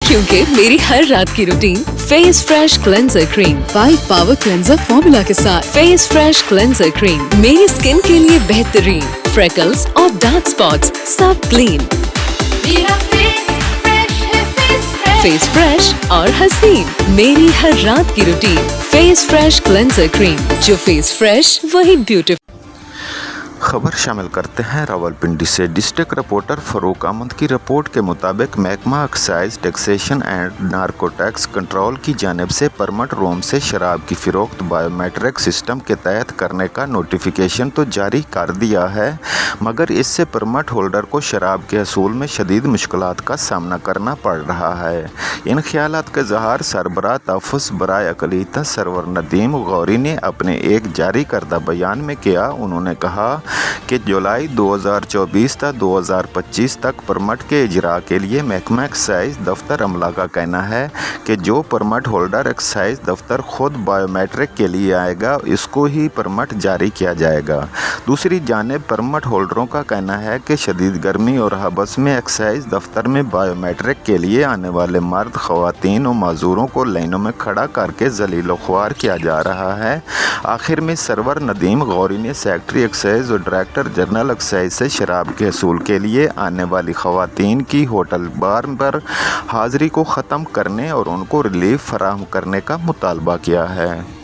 क्योंकि मेरी हर रात की routine face fresh cleanser cream 5 power cleanser formula के साथ। फेस फ्रेश क्लेंजर क्रीम मेरी स्किन के लिए बेहतरीन। फ्रेकल्स और डार्क स्पॉट्स सब क्लीन। मेरा फेस फ्रेश और हसीन। मेरी हर रात की routine face fresh cleanser cream, जो फेस फ्रेश वही ब्यूटीफुल। खबर शामिल करते हैं रावलपिंडी से। डिस्ट्रिक्ट रिपोर्टर फरूक अहमद की रिपोर्ट के मुताबिक महकमा excise taxation and narcotics control की जानिब से परमिट रूम से शराब की फ़रोख्त बायोमेट्रिक सिस्टम के तहत करने का नोटिफिकेशन तो जारी कर दिया है, मगर इससे परमिट होल्डर को शराब के हसूल में शदीद मुश्किलात का सामना करना पड़ रहा है। इन ख्यालात का इज़हार सरबराह तहफ़्फ़ुज़ बराए अक़लियत सरवर नदीम गौरी ने अपने एक जारी करदा बयान में किया। उन्होंने कहा कि जुलाई 2024 तक 2025 तक परमिट के इजरा के लिए महकमा एक्साइज दफ्तर अमला का कहना है कि जो परमिट होल्डर एक्साइज दफ्तर खुद बायोमेट्रिक के लिए आएगा, इसको ही परमिट जारी किया जाएगा। दूसरी जानिब परमिट होल्डरों का कहना है कि शदीद गर्मी और हबस में एक्साइज दफ्तर में बायोमेट्रिक के लिए आने वाले मर्द, ख़वातीन और माजूरों को लाइनों में खड़ा करके जलील ख्वार किया जा रहा है। आखिर में सरवर नदीम गौरी ने सेक्रेटरी एक्साइज और डायरेक्टर जनरल एक्साइज से शराब के हसूल के लिए आने वाली ख़वातीन की होटल बार पर हाज़िरी को ख़त्म करने और उनको रिलीफ फराहम करने का मुतालबा किया है।